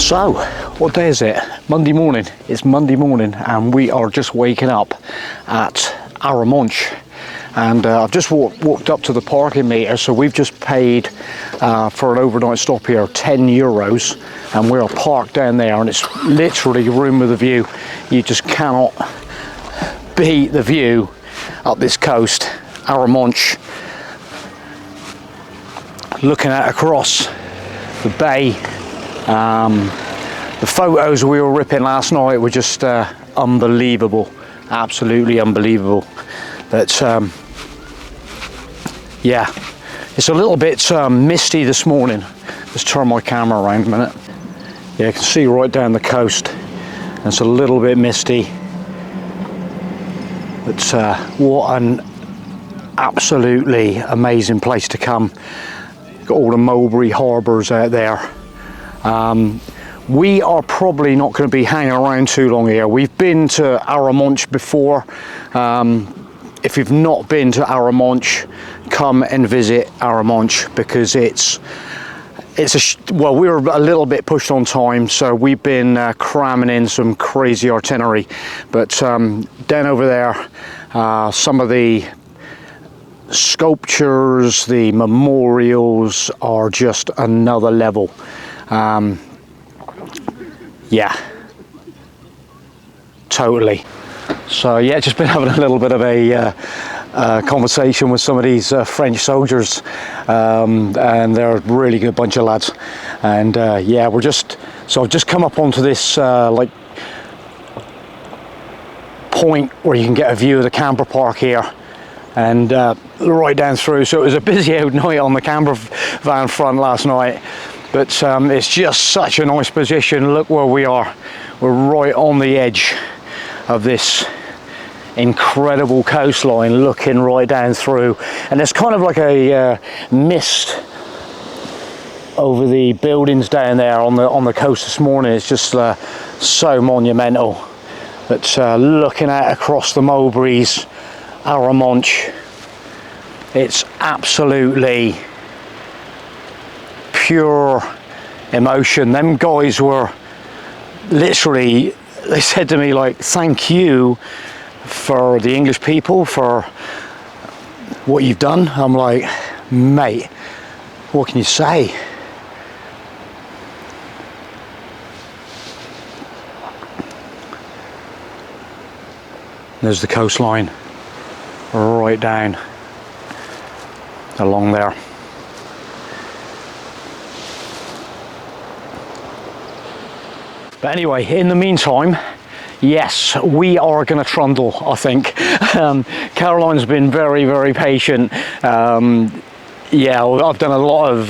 So, what day is it? Monday morning. It's Monday morning and we are just waking up at Arromanches. And I've just walked up to the parking meter, so we've just paid for an overnight stop here, €10, and we're parked down there, and it's literally a room with a view. You just cannot beat the view up this coast, Arromanches, looking at across the bay. The photos we were ripping last night were just unbelievable, absolutely unbelievable. But yeah, it's a little bit misty this morning. Let's turn my camera around a minute. Yeah, you can see right down the coast. It's a little bit misty. But what an absolutely amazing place to come. Got all the mulberry harbours out there. We are probably not going to be hanging around too long here. We've been to Arromanches before. If you've not been to Arromanches, come and visit Arromanches, because well, we were a little bit pushed on time, so we've been cramming in some crazy itinerary. But down over there, some of the sculptures, the memorials are just another level. Yeah, totally. So yeah, just been having a little bit of a conversation with some of these French soldiers, and they're a really good bunch of lads. And yeah, I've just come up onto this like point where you can get a view of the camper park here, and right down through. So it was a busy out night on the camper van front last night, but it's just such a nice position. Look where we are. We're right on the edge of this incredible coastline, looking right down through, and there's kind of like a mist over the buildings down there on the coast this morning. It's just so monumental. But looking out across the mulberries, Arromanches, it's absolutely pure emotion. Them guys were literally, they said to me, like, thank you for the English people for what you've done. I'm like, mate, what can you say? There's the coastline right down along there. But anyway, in the meantime, yes, we are going to trundle, I think. Caroline's been very, very patient. Yeah, I've done a lot of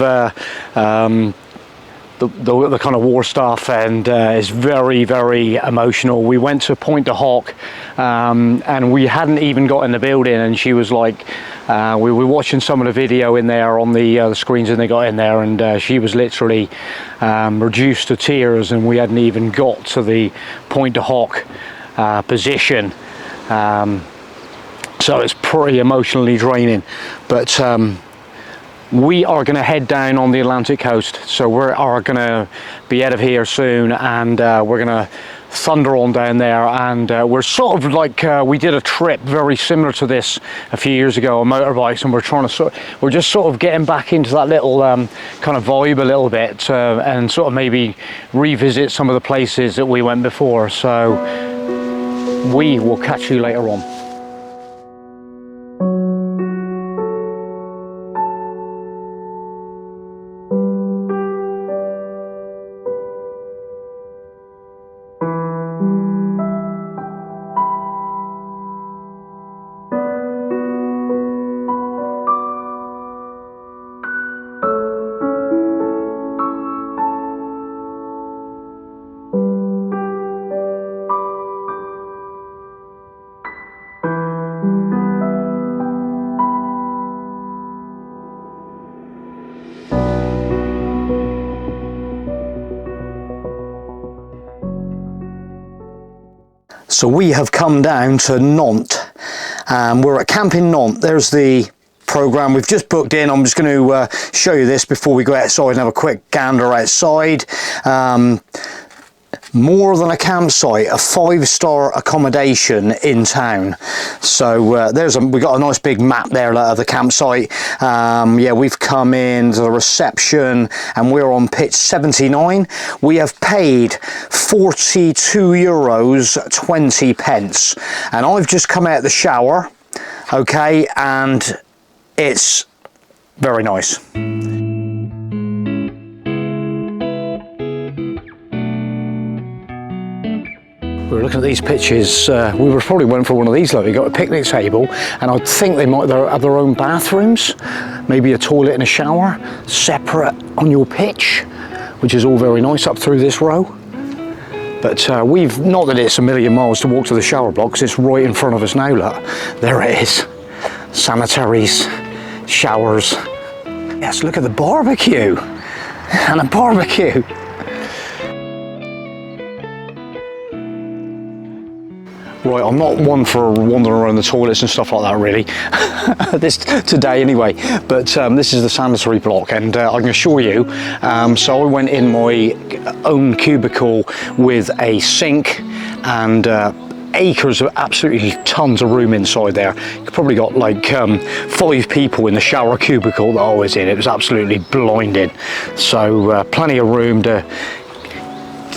the kind of war stuff, and it's very, very emotional. We went to Point de Hoc, and we hadn't even got in the building, and she was like, we were watching some of the video in there on the screens, and they got in there, and she was literally reduced to tears, and we hadn't even got to the Point de Hoc position. So it's pretty emotionally draining. But we are going to head down on the Atlantic coast, so we are going to be out of here soon, and we're going to thunder on down there. And we're sort of like, we did a trip very similar to this a few years ago on motorbikes, and we're just sort of getting back into that little kind of vibe a little bit, and sort of maybe revisit some of the places that we went before. So we will catch you later on. So we have come down to Nantes. We're at Camp in Nantes. There's the program. We've just booked in. I'm just going to show you this before we go outside and have a quick gander outside. More than a campsite, a 5-star accommodation in town. So we got a nice big map there of the campsite. Yeah, we've come in to the reception and we're on pitch 79. We have paid €42.20, and I've just come out of the shower, okay, and it's very nice. We were looking at these pictures. We probably went for one of these. Like, we got a picnic table, and I think they might have their own bathrooms, maybe a toilet and a shower, separate on your pitch, which is all very nice up through this row. But we've, not that it's a million miles to walk to the shower block, because it's right in front of us now. Look, there it is. Sanitaries, showers. Yes, look at the barbecue and a barbecue. Right, I'm not one for wandering around the toilets and stuff like that, really, today anyway, but this is the sanitary block, and I can assure you, so I went in my own cubicle with a sink and acres of absolutely tons of room inside there. You probably got like 5 people in the shower cubicle that I was in. It was absolutely blinding. So plenty of room to,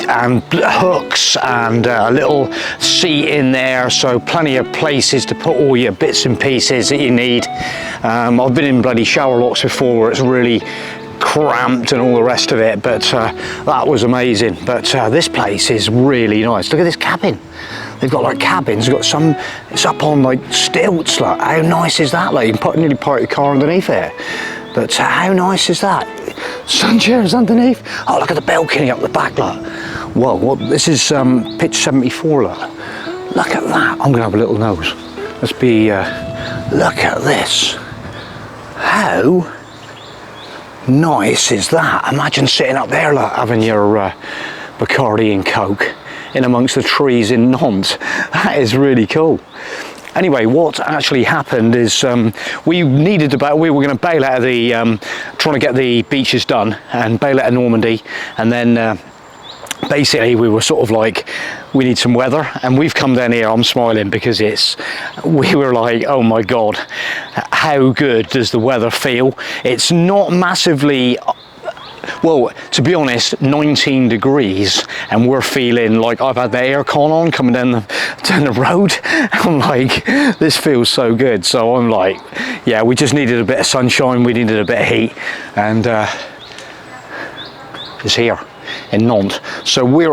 and hooks and a little seat in there, so plenty of places to put all your bits and pieces that you need. I've been in bloody shower locks before where it's really cramped and all the rest of it, but that was amazing. But this place is really nice. Look at this cabin. They've got like cabins, got some, it's up on like stilts. Like, how nice is that? Like, you can nearly park your car underneath it. But how nice is that? Sun chairs underneath. Oh, look at the balcony up the back, look. Whoa, what, this is pitch 74, look. Look at that. I'm gonna have a little nose. Let's be, look at this. How nice is that? Imagine sitting up there, look, having your Bacardi and Coke in amongst the trees in Nantes. That is really cool. Anyway, what actually happened is we were going to bail out of the, trying to get the beaches done and bail out of Normandy, and then basically we were sort of like, we need some weather, and we've come down here. I'm smiling because we were like, oh my God, how good does the weather feel? It's not massively, well, to be honest, 19 degrees, and we're feeling like, I've had the aircon on coming down the road. I'm like, this feels so good. So I'm like, yeah, we just needed a bit of sunshine, we needed a bit of heat, and it's here in Nantes. So we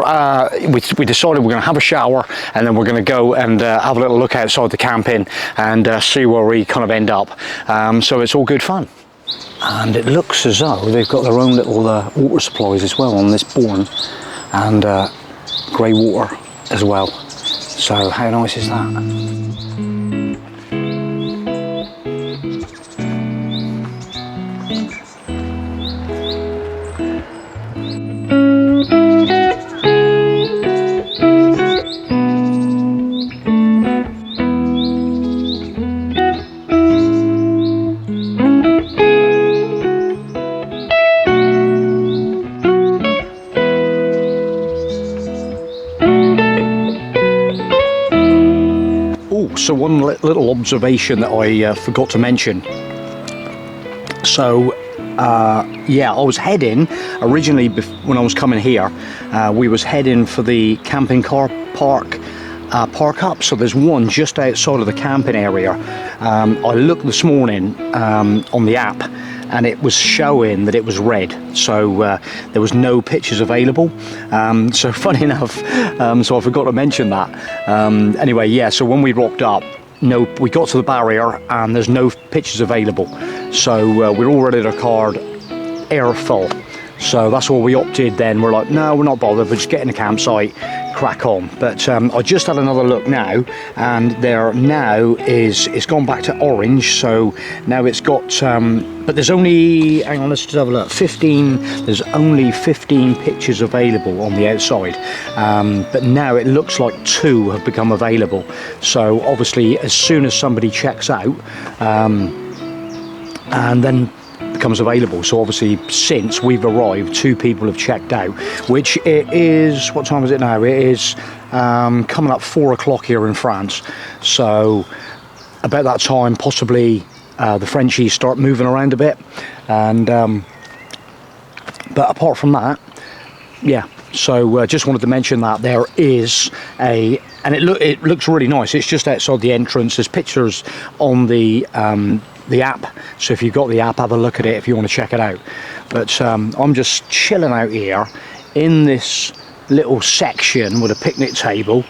decided we're going to have a shower, and then we're going to go and have a little look outside the camping and see where we kind of end up. So it's all good fun. And it looks as though they've got their own little water supplies as well on this bourne, and grey water as well. So how nice is that? So one little observation that I forgot to mention. So yeah, I was heading originally, when I was coming here, we was heading for the camping car park up. So there's one just outside of the camping area. I looked this morning on the app, and it was showing that it was red, so there was no pictures available. So funny enough, so I forgot to mention that. Anyway, yeah, so when we rocked up, we got to the barrier and there's no pictures available. So we're already at our card air full. So that's what we opted then. We're like, no, we're not bothered, we're just getting a campsite, crack on. But I just had another look now, and there now it's gone back to orange. So now it's got, but there's only, hang on, let's just have a look, there's only 15 pictures available on the outside. But now it looks like 2 have become available. So obviously as soon as somebody checks out, and then becomes available. So obviously since we've arrived, 2 people have checked out, which it is, what time is it now? It is coming up 4 o'clock here in France. So about that time, possibly the Frenchies start moving around a bit. And but apart from that, yeah. So just wanted to mention that there is and it looks really nice. It's just outside the entrance. There's pictures on the app, so if you've got the app, have a look at it if you want to check it out. But I'm just chilling out here in this little section with a picnic table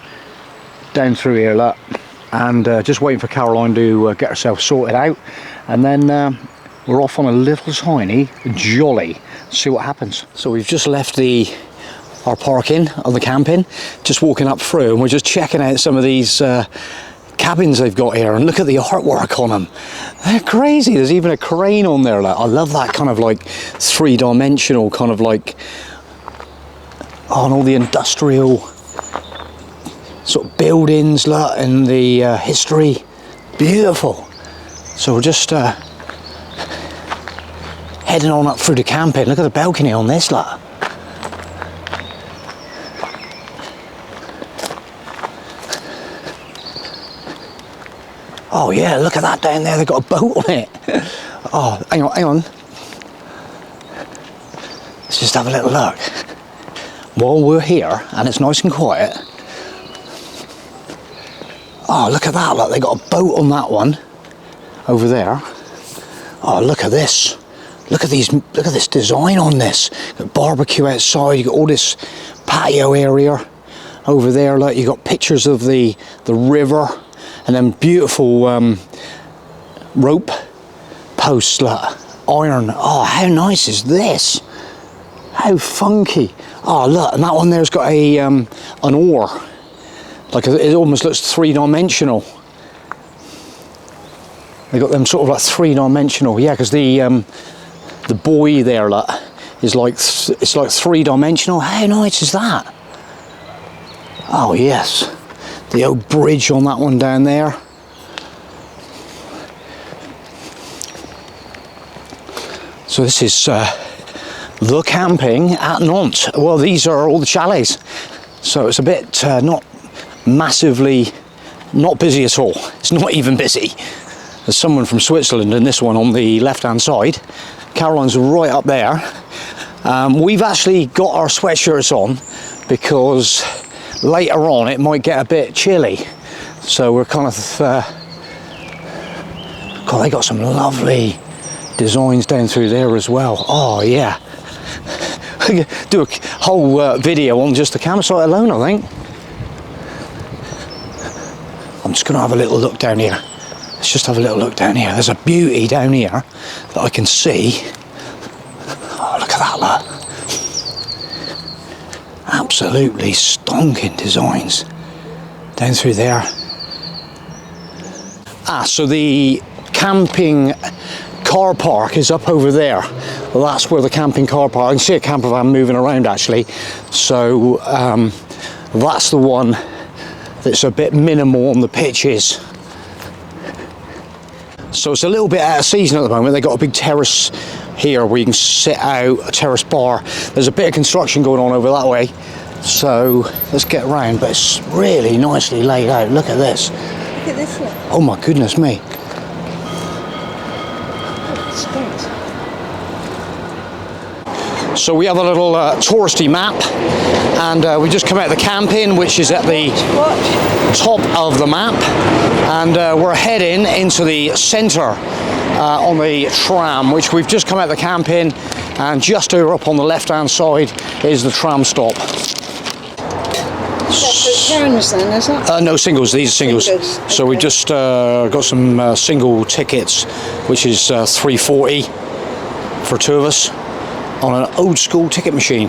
down through here, look, and just waiting for Caroline to get herself sorted out, and then we're off on a little tiny jolly, see what happens. So we've just left our parking on the camping, just walking up through, and we're just checking out some of these cabins they've got here, and look at the artwork on them. They're crazy. There's even a crane on there. Like, I love that kind of like 3-dimensional kind of like, and all the industrial sort of buildings, look, and the history. Beautiful. So we're just heading on up through the camping. Look at the balcony on this, look. Oh yeah, look at that down there, they've got a boat on it. Oh, hang on. Let's just have a little look. While we're here, and it's nice and quiet. Oh, look at that, look, they got a boat on that one, over there. Oh, look at this. Look at this design on this. Got barbecue outside, you got all this patio area over there, look, you got pictures of the river. And then beautiful rope posts, like iron. Oh, how nice is this? How funky. Oh, look, and that one there's got an oar. Like, it almost looks 3-dimensional. They got them sort of like 3-dimensional. Yeah, because the buoy there, like, is like, it's like 3-dimensional. How nice is that? Oh, yes. The old bridge on that one down there. So this is the camping at Nantes. Well, these are all the chalets. So it's a bit not massively, not busy at all. It's not even busy. There's someone from Switzerland in this one on the left-hand side. Caroline's right up there. We've actually got our sweatshirts on because later on it might get a bit chilly, so we're kind of God, they got some lovely designs down through there as well. Oh yeah. Do a whole video on just the campsite alone, I think. I'm just gonna have a little look down here. Let's just have a little look down here. There's a beauty down here that I can see. Oh, look at that, look. Absolutely stonking designs down through there. So the camping car park is up over there. Well, that's where the camping car park, I can see a camper van moving around actually. So that's the one that's a bit minimal on the pitches. So it's a little bit out of season at the moment. They've got a big terrace here where you can sit out, a terrace bar. There's a bit of construction going on over that way, so let's get around, but it's really nicely laid out. Look at this. Look at this one. Oh my goodness me. So we have a little touristy map, and we just come out of the camping, which is at the top of the map, and we're heading into the centre on the tram, which we've just come out of the camping, and just over up on the left hand side is the tram stop. Turns then, is it? No, singles, these are singles. Okay. So we just got some single tickets, which is $3.40 for 2 of us on an old school ticket machine.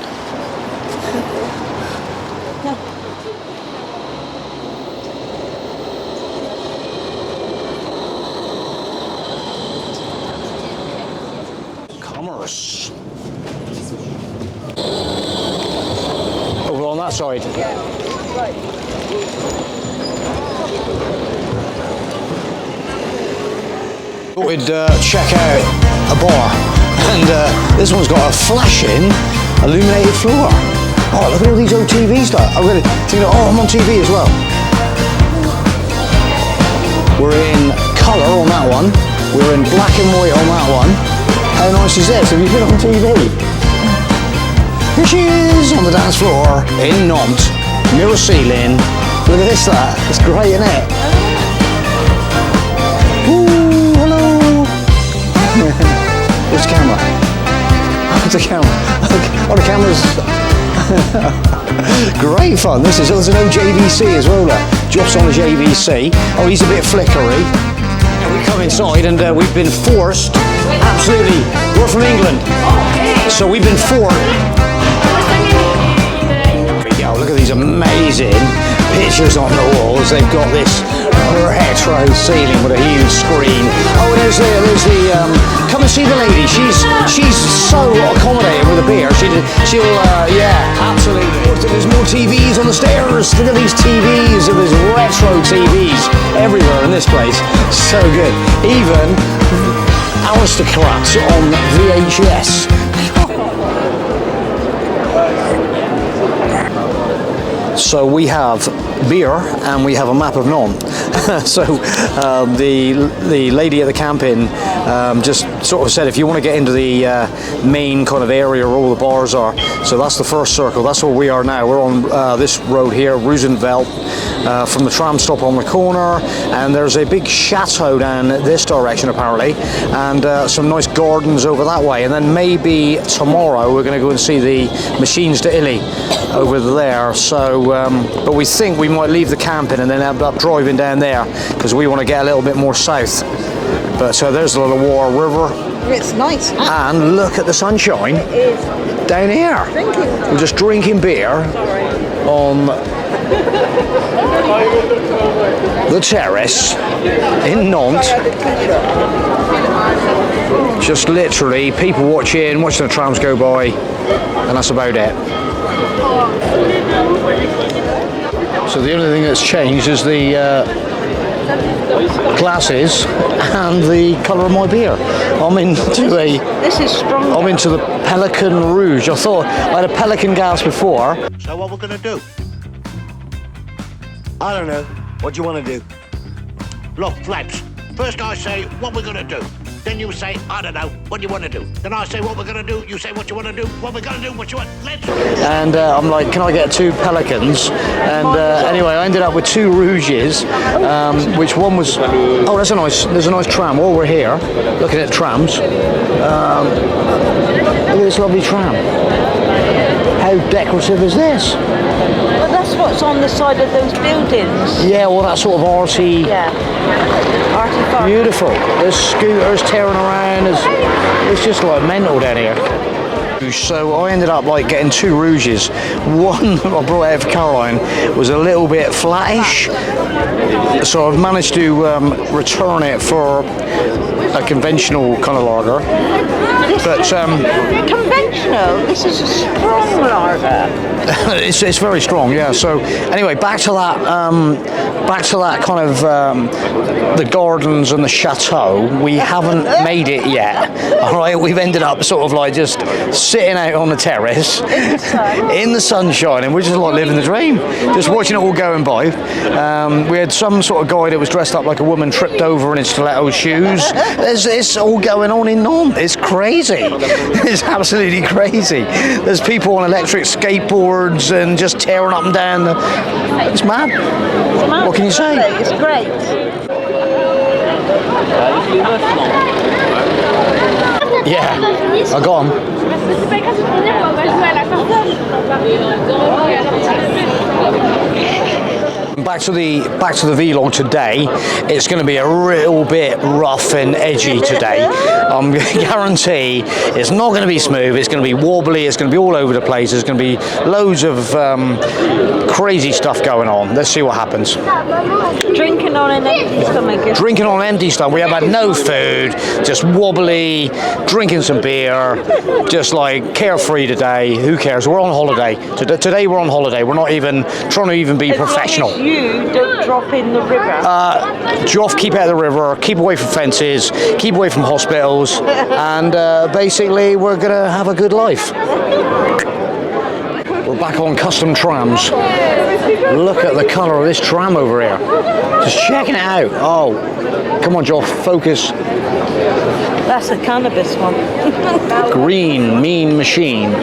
Commerce. Over on that side. Right. We'd check out a bar, and this one's got a flashing illuminated floor. Oh, look at all these old TVs though. I'm gonna think, oh, I'm on TV as well. We're in colour on that one. We're in black and white on that one. How nice is this? Have you been on TV? Here she is on the dance floor in Nantes. Mirror ceiling. Look at this, that. It's great, isn't it? Ooh, hello. Where's the camera? Where's the camera? Oh, the camera's... Great fun. This is, there's an old JVC as well there. Joff's on the JVC. Oh, he's a bit flickery. And we come inside and we've been forced, absolutely, we're from England. So we've been forced. Look at these amazing pictures on the walls. They've got this retro ceiling with a huge screen. Oh, there's the come and see the lady. She's so accommodating with a beer. She'll yeah, absolutely. There's more TVs on the stairs. Look at these TVs. There's retro TVs everywhere in this place. So good. Even Aristocrats on VHS. So we have beer and we have a map of Nantes. So the lady at the camping just sort of said, if you want to get into the main kind of area where all the bars are, so that's the first circle. That's where we are now. We're on this road here, Roosevelt, from the tram stop on the corner, and there's a big chateau down this direction apparently, and some nice gardens over that way. And then maybe tomorrow we're going to go and see the Machines d'Illy over there. So but we think we might leave the camping and then end up driving down there because we want to get a little bit more south. But so there's the little War River. It's nice. And look at the sunshine down here. We're just drinking beer on the terrace in Nantes. Just literally people watching the trams go by, and that's about it. So the only thing that's changed is the glasses and the colour of my beer. I'm into This is strong. I'm into the Pelican Rouge. I thought I had a Pelican gas before. So what we're gonna do? I don't know. What do you want to do? Look, Flaps. First I say what we're gonna do. Then you say, I don't know, what do you want to do? Then I say what we're going to do, you say what you want to do, what we're going to do, what you want, let's... And I'm like, can I get 2 Pelicans? And anyway, I ended up with 2 Rouges, which one was... Oh, there's a nice tram. While we're here, looking at trams, look at this lovely tram. How decorative is this? Well, that's what's on the side of those buildings. Yeah, well, that sort of arty... Yeah. Arty farty. Beautiful. There's scooters tearing around. It's just like mental down here. So I ended up like getting 2 Rouges. One I brought out for Caroline was a little bit flattish, so I've managed to return it for a conventional kind of lager. But conventional. This is a strong lager. it's very strong, yeah. So anyway, back to that kind of the gardens and the chateau. We haven't made it yet. All right, we've ended up sort of like just sitting out on the terrace in the sunshine, and we're just like living the dream, just watching it all going by. We had some sort of guy that was dressed up like a woman tripped over in his stiletto shoes. It's all going on in Nantes. It's crazy. It's absolutely crazy. There's people on electric skateboards and just tearing up and down. It's mad. What can you say? It's great. Yeah, I got 'em. Back to the vlog today. It's going to be a real bit rough and edgy today. I'm guarantee it's not going to be smooth. It's going to be wobbly. It's going to be all over the place. There's going to be loads of crazy stuff going on. Let's see what happens. Drinking on an empty stomach. Drinking on an empty stomach. We have had no food, just wobbly, drinking some beer, just like carefree today. Who cares? We're on holiday. Today we're on holiday. We're not even trying to even be professional. you don't drop in the river. Joff, keep out of the river, keep away from fences, keep away from hospitals, and basically we're going to have a good life. We're back on custom trams. Look at the colour of this tram over here. Just checking it out. Oh, come on, Joff, focus. That's a cannabis one. Green, mean machine.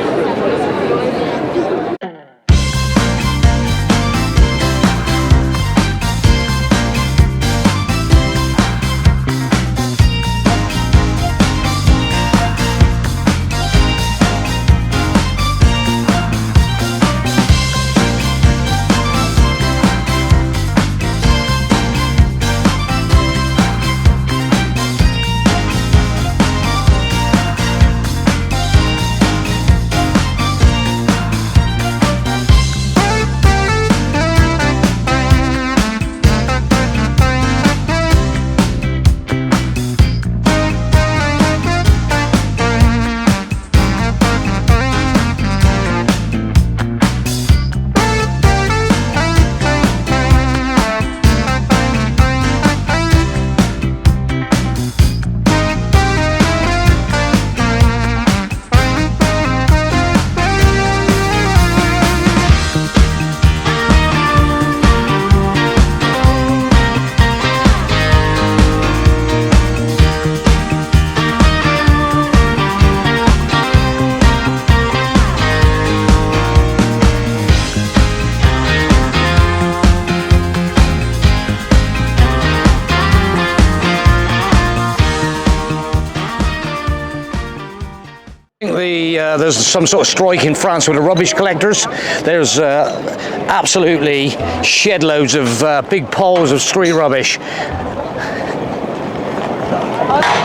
There's some sort of strike in France with the rubbish collectors. There's absolutely shed loads of big piles of street rubbish.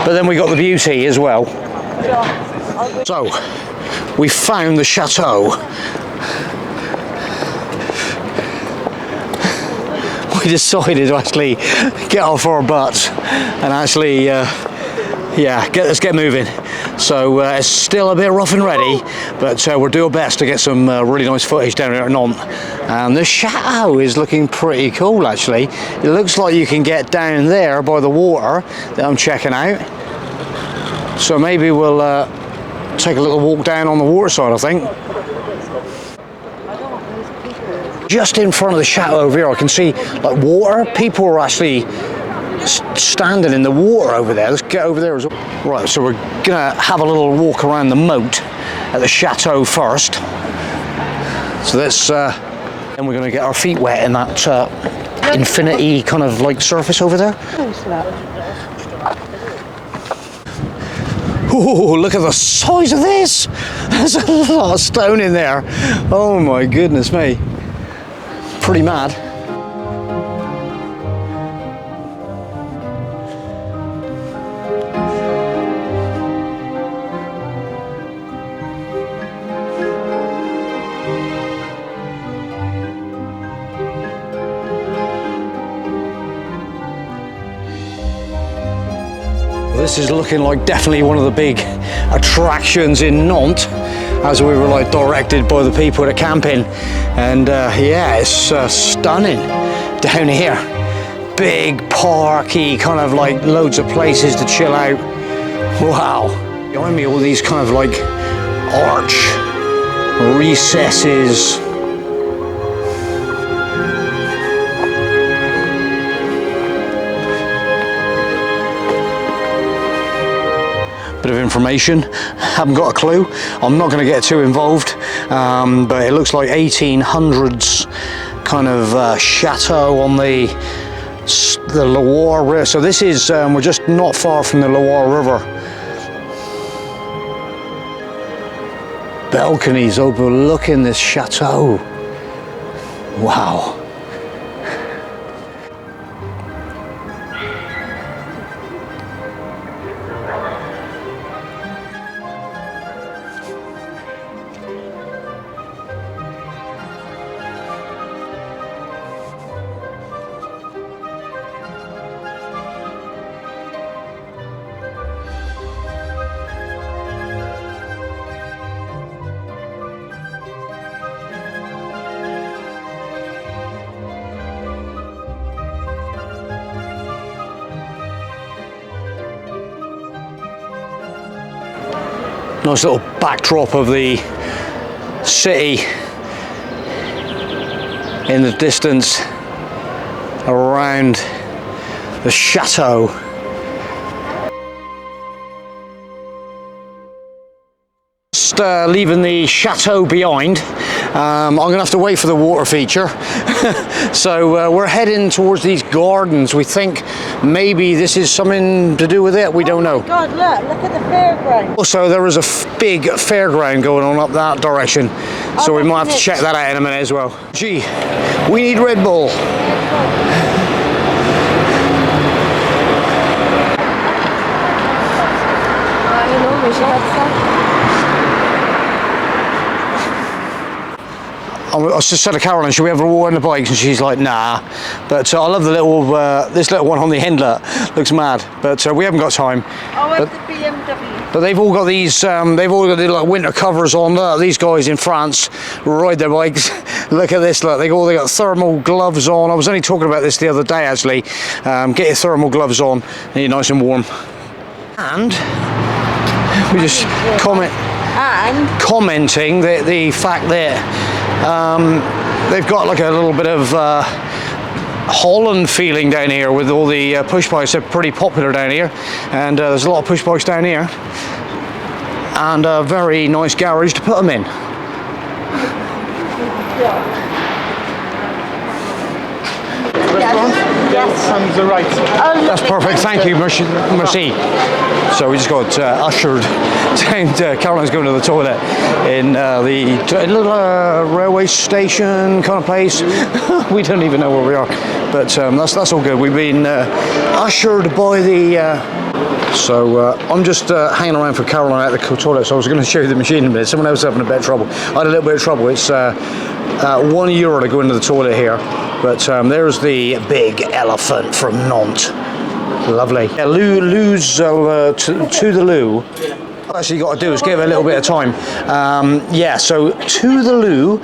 But then we got the beauty as well. So, we found the chateau. We decided to actually get off our butts and actually, let's get moving. So it's still a bit rough and ready, but we'll do our best to get some really nice footage down here at Nantes. And the chateau is looking pretty cool, actually. It looks like you can get down there by the water that I'm checking out. So maybe we'll take a little walk down on the water side, I think. Just in front of the chateau over here, I can see like water. People are actually standing in the water over there. Let's get over there as well. Right, so we're gonna have a little walk around the moat at the chateau first. So that's then we're gonna get our feet wet in that infinity kind of like surface over there. Oh, look at the size of this! There's a lot of stone in there. Oh my goodness me. Pretty mad. This is looking like definitely one of the big attractions in Nantes, as we were like directed by the people at camping. And yeah, it's stunning down here. Big parky, kind of like loads of places to chill out. Wow. Behind me all these kind of like arch recesses. Bit of information, haven't got a clue. I'm not going to get too involved, but it looks like 1800s kind of chateau on the Loire River. So this is, we're just not far from the Loire River. Balconies overlooking this chateau. Wow. Nice little backdrop of the city in the distance around the Chateau. Just leaving the Chateau behind. I'm going to have to wait for the water feature. So we're heading towards these gardens. We think maybe this is something to do with it. We don't know. Oh my God, look at the fairground. Also, there is a big fairground going on up that direction. So we might have to check that out in a minute as well. Gee, we need Red Bull. We should have some. I just said to Caroline, should we ever walk on the bikes? And she's like, nah. But I love the little, this little one on the Endlet. Looks mad. But we haven't got time. Oh, it's the BMW. But they've all got these, they've all got the like, winter covers on. These guys in France ride their bikes. Look at this, look, they got thermal gloves on. I was only talking about this the other day, actually. Get your thermal gloves on, and you're nice and warm. And we just commenting the fact that they've got like a little bit of Holland feeling down here with all the push bikes. They're pretty popular down here, and there's a lot of push bikes down here, and a very nice garage to put them in. Yes. On the right. Oh, That's perfect, thank you, merci. So we just got ushered down to, Caroline's going to the toilet in the little railway station kind of place. We don't even know where we are, but that's all good. We've been ushered by the so I'm just hanging around for Caroline at the toilet, so I was going to show you the machine in a minute. Someone else is having a bit of trouble. I had a little bit of trouble. It's €1 to go into the toilet here, but there's the big elephant from Nantes. Lovely. Yeah, Lou's to the loo. What actually you got to do is give it a little bit of time. Yeah, so to the loo.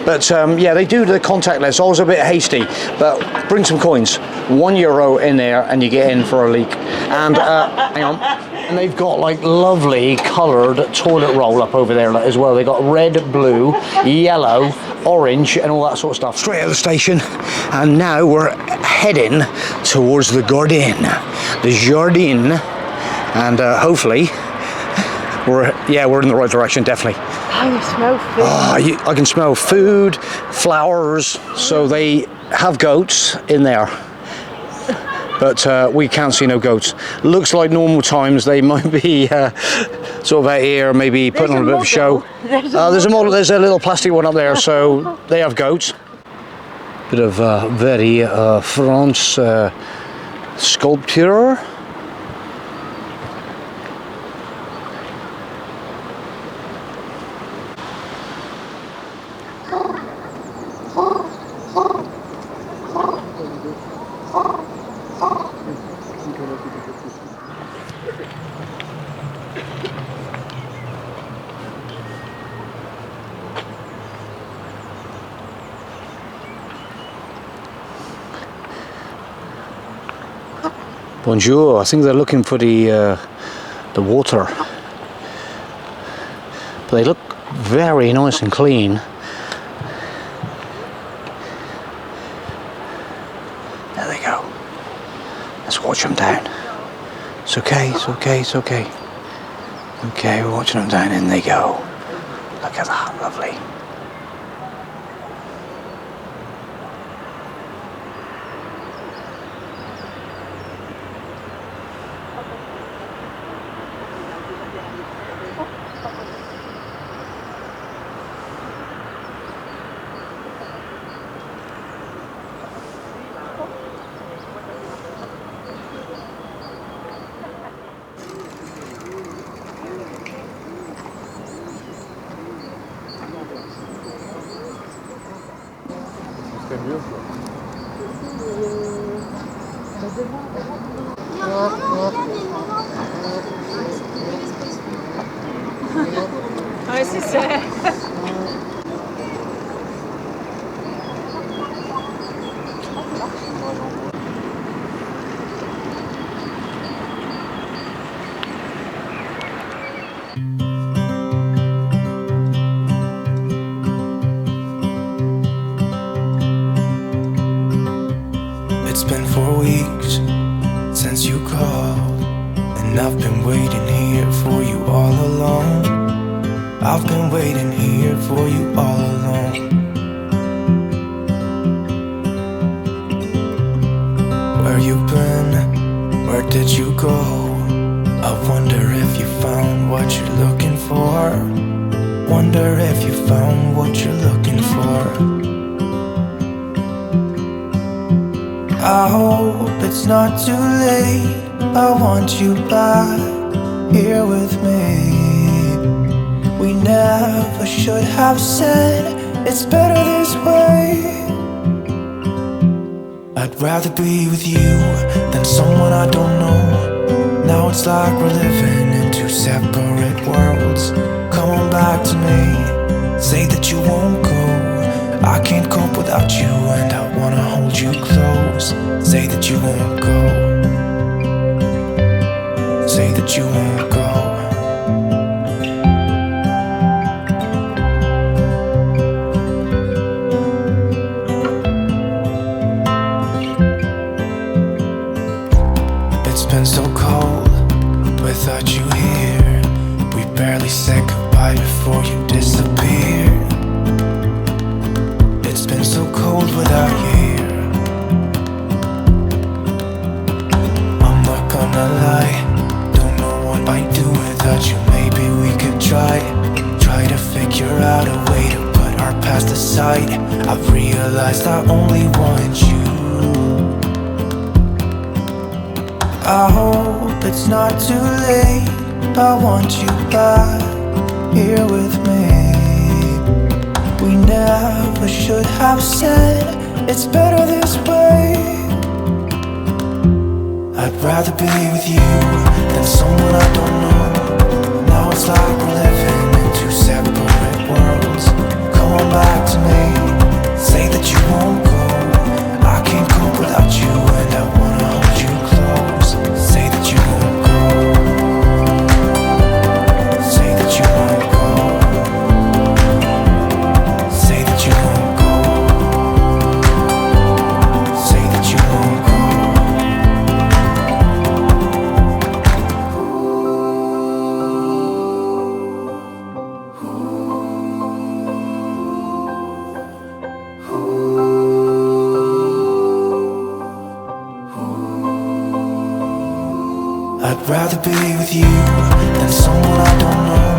But yeah, they do the contactless. I was a bit hasty, but bring some coins. €1 in there, and you get in for a leak. And hang on. And they've got like lovely coloured toilet roll up over there as well. They got red, blue, yellow, orange, and all that sort of stuff. Straight out of the station, and now we're heading towards the jardin, and hopefully we're in the right direction, definitely. I smell food. I can smell food, flowers. So they have goats in there, but we can't see no goats. Looks like normal times they might be sort of out here, maybe putting on a bit of a show. There's a model. There's a little plastic one up there, so they have goats. Bit of very France sculpture. Bonjour. I think they're looking for the water, but they look very nice and clean. There they go. Let's watch them down. It's okay. It's okay. It's okay. Okay, we're watching them down. In they go. Look at that. Lovely. Ouais, c'est ça. It's been 4 weeks since you called, and I've been waiting here for you all along. I've been waiting here for you all along. Where you been? Where did you go? I wonder if you found what you're looking for. Wonder if you found what you're looking for. I hope it's not too late. I want you back here with me. We never should have said it's better this way. I'd rather be with you than someone I don't know. Now it's like we're living in two separate worlds. Come on back to me, say that you won't go. I can't cope without you and I wanna hold you close. Say that you won't go. Say that you won't go. It's been so cold without you here. We barely said goodbye before you disappeared. It's been so cold without you here. I'm not gonna lie, don't know what I'd do without you. Maybe we could try to figure out a way to put our past aside. I've realized I only want you. I hope it's not too late. I want you back here with me. We never should have said it's better this way. I'd rather be with you than someone I don't know. Now it's like we're living in two separate worlds. Come on back to me, say that you won't go. I can't cope without you and I wanna hold you close. Say that you won't go. Say that you won't go. Say that you won't go. Say that you won't go. I'd rather be with you than someone I don't know.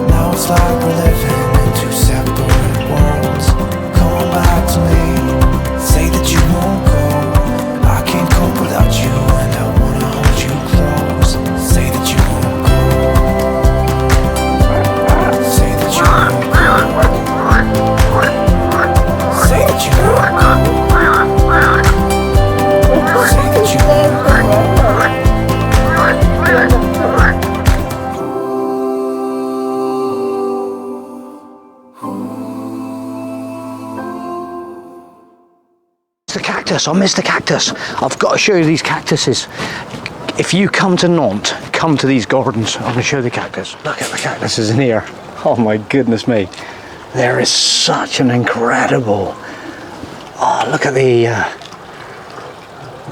Now it's like we're living in two separate worlds. Come on back to me, say that you won't go. I can't cope without you and I wanna hold you close. Say that you won't go. Say that you won't go. Say that you won't go. Say that you won't go. The cactus, I missed the cactus. I've got to show you these cactuses. If you come to Nantes, come to these gardens. I'm going to show you the cactus. Look at the cactuses in here. Oh my goodness me. There is such an incredible... Oh, look at the...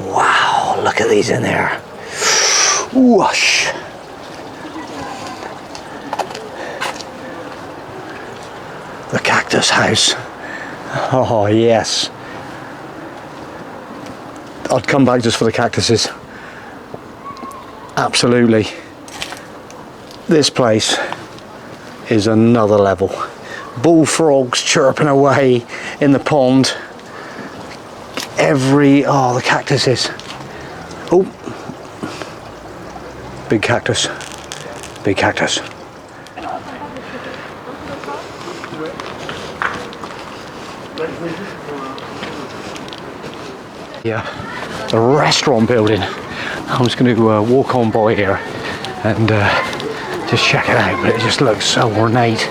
Wow, look at these in there. Whoosh. The cactus house. Oh yes. I'd come back just for the cactuses. Absolutely. This place is another level. Bullfrogs chirping away in the pond. Oh, the cactuses. Oh, big cactus. Big cactus. Yeah, the restaurant building. I'm just going to walk on by here and just check it out, but it just looks so ornate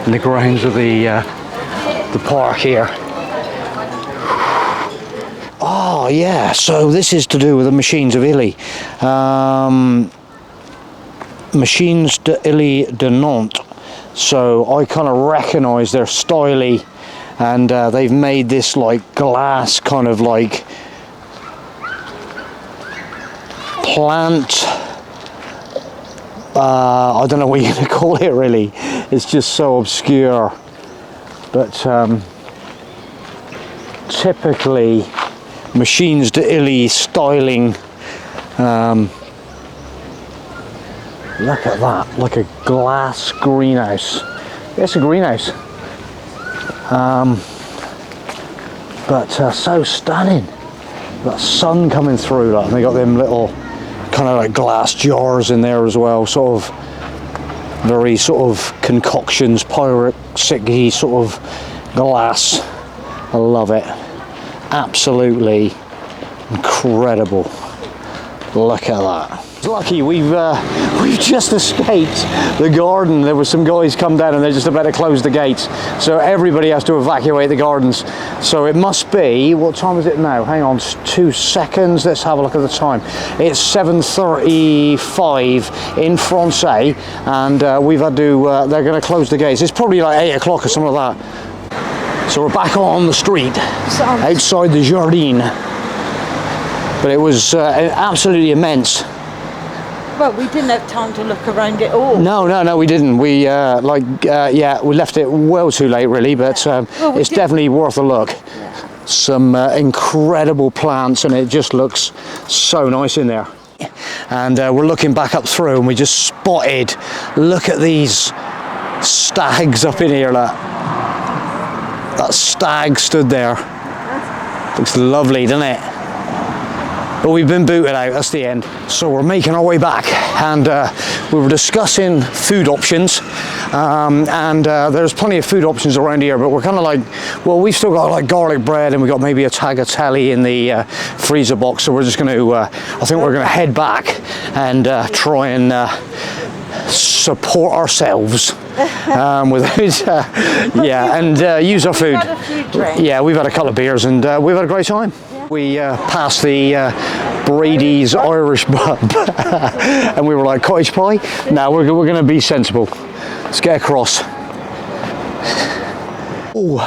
in the grounds of the park here. Oh yeah, so this is to do with the machines of Illy. Machines de Illy de Nantes. So I kind of recognise their styly and they've made this like glass kind of like plant. I don't know what you're going to call it really. It's just so obscure, but typically machines d'Illy styling. Look at that, like a glass greenhouse. It's a greenhouse, but so stunning. That sun coming through, like, and they got them little kind of like glass jars in there as well, sort of very sort of concoctions, pyrexic-y sort of glass. I love it, absolutely incredible. Look at that. Lucky we've just escaped the garden. There were some guys come down and they're just about to close the gates, so everybody has to evacuate the gardens. So it must be, what time is it now? Hang on 2 seconds, let's have a look at the time. It's 7:35 in Francais, and we've had to they're going to close the gates. It's probably like 8 o'clock or something like that. So we're back on the street outside the Jardin, but it was absolutely immense. Well, we didn't have time to look around it all. No, we didn't. We we left it well too late, really. But it's definitely worth a look. Yeah. Some incredible plants, and it just looks so nice in there. And we're looking back up through, and we just spotted. Look at these stags up in here. Look. That stag stood there. Looks lovely, doesn't it? But we've been booted out, that's the end. So we're making our way back, and we were discussing food options, and there's plenty of food options around here, but we're kind of like, well, we've still got like garlic bread, and we've got maybe a tagliatelle in the freezer box, so we're just going to, I think we're going to head back and try and support ourselves without, use our food. Yeah, we've had a couple of beers, and we've had a great time. We passed the Brady's Irish pub and we were like, cottage pie? No, we're going to be sensible. Let's get across. Oh,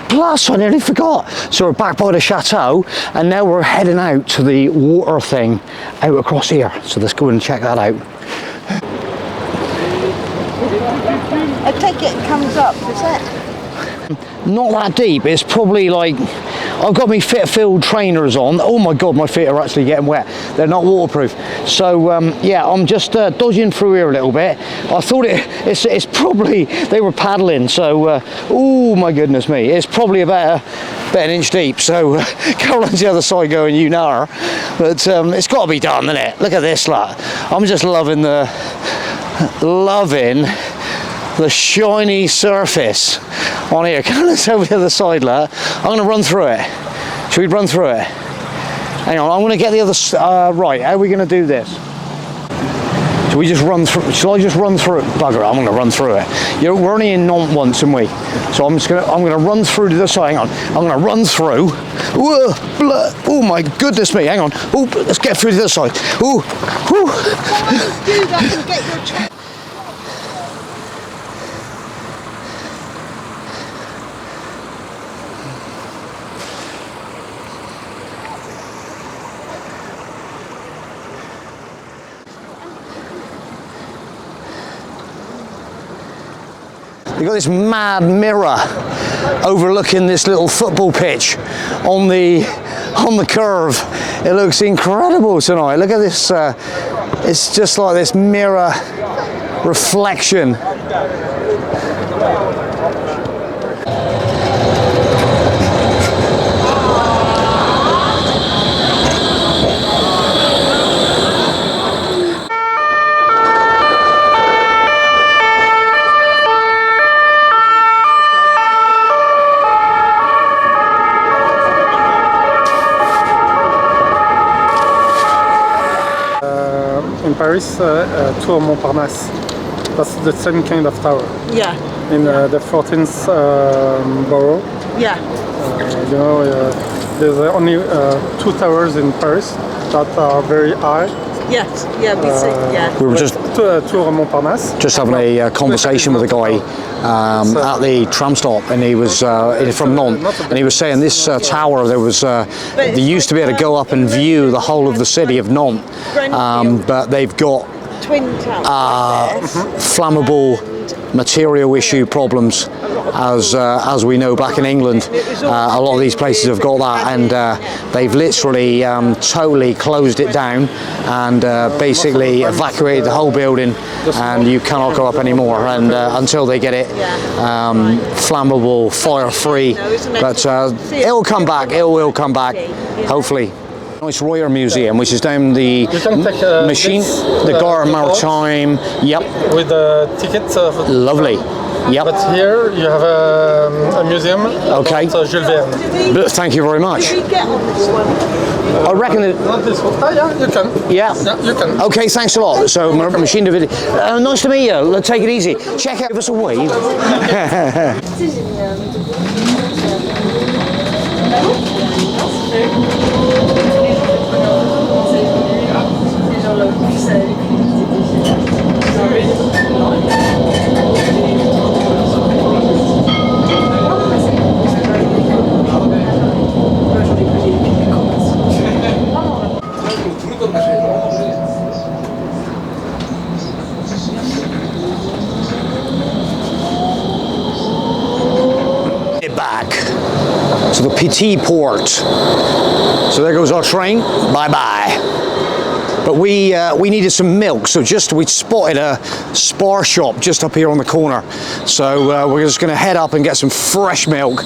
plus I nearly forgot. So we're back by the Chateau, and now we're heading out to the water thing out across here. So let's go and check that out. I take it comes up, is it? Not that deep. It's probably like, I've got my fit-filled trainers on. Oh my god, my feet are actually getting wet. They're not waterproof. So yeah, I'm just dodging through here a little bit. I thought it's probably, they were paddling, so oh my goodness me, it's probably about an inch deep. So Caroline's the other side going, you know her. But it's got to be done, isn't it? Look at this, lot. I'm just loving the shiny surface on here. Caroline's over the other side, lot. I'm going to run through it. Should we run through it? Hang on, I'm going to get the other right. How are we going to do this? Should we just run through? Shall I just run through it? Bugger, I'm going to run through it. We're only in Nantes once, aren't we? So I'm going to run through to the side. Hang on, I'm going to run through. Oh my goodness me! Hang on. Oh, let's get through to the other side. Oh, Do that and get your check. You've got this mad mirror overlooking this little football pitch on the curve. It looks incredible tonight. Look at this. It's just like this mirror reflection. In Paris, Tour Montparnasse. That's the same kind of tower. Yeah. In the 14th borough. Yeah. There's only 2 towers in Paris that are very high, Yes, yeah, we see, yeah. We were just Tour Montparnasse. having a conversation with a guy at the tram stop, and he was from Nantes, and he was saying this tower, they used to be able to go up and view the whole of the city of Nantes, but they've got Twin towers. flammable material issue problems, as we know back in England. A lot of these places have got that, and they've literally totally closed it down and basically evacuated the whole building, and you cannot go up anymore, and until they get it flammable, fire free. But it will come back, it will come back, hopefully. Nice Royer Museum, which is down the machine, the Gare Maritime. Yep. With a ticket. Lovely. Yep. But here you have a museum. Okay. About, Jules Verne. Thank you very much. Did we get on this one? I reckon it. Not this one. Oh yeah, you can. Yeah. Yeah, you can. Okay, thanks a lot. So, machine to video. Nice to meet you. Let's take it easy. Check out. Give us a wave. Back to the Petit Port. So there goes our train. Bye bye. But we needed some milk, so we spotted a Spar shop just up here on the corner. So we're just going to head up and get some fresh milk.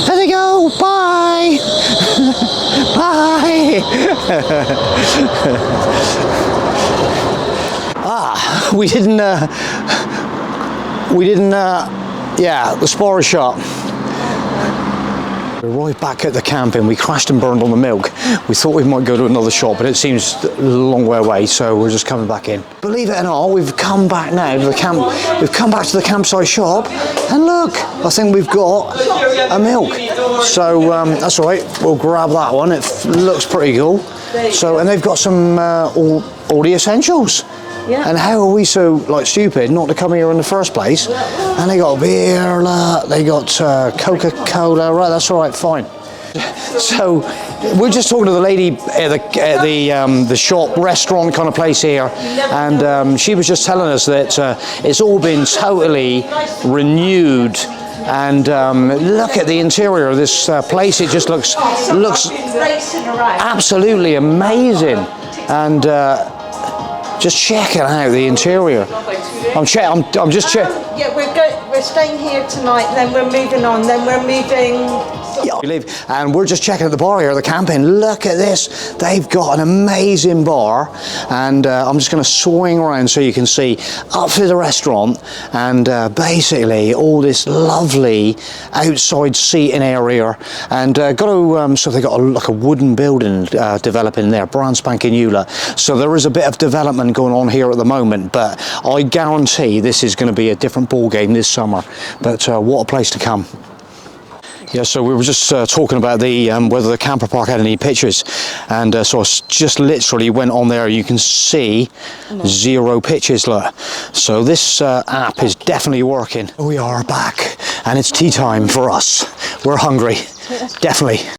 There they go. Bye. Bye. We didn't. Yeah, the Spar shop. We're right back at the camping. We crashed and burned on the milk. We thought we might go to another shop, but it seems a long way away, so we're just coming back in. Believe it or not, we've come back now to the camp. We've come back to the campsite shop, and look, I think we've got a milk. So that's all right. We'll grab that one. It looks pretty cool. So, and they've got some all the essentials. Yeah. And how are we so stupid not to come here in the first place? And they got beer, they got Coca-Cola, right? That's all right, fine. So we're just talking to the lady at the shop, restaurant kind of place here, and she was just telling us that it's all been totally renewed. And look at the interior of this place. It just looks absolutely amazing. And just checking out the interior. I'm just checking. Yeah, we're staying here tonight, then we're moving on, then we're moving. We leave, and we're just checking at the bar here, the camping. Look at this. They've got an amazing bar, and I'm just going to swing around so you can see up through the restaurant, and basically all this lovely outside seating area, and so they got like a wooden building developing there, brand spanking new. So there is a bit of development going on here at the moment, but I guarantee this is going to be a different ball game this summer. But what a place to come. Yeah, so we were just talking about whether the camper park had any pictures, and so I just literally went on there. You can see 0 pictures. Look, so this app is definitely working. We are back, and it's tea time for us. We're hungry, definitely.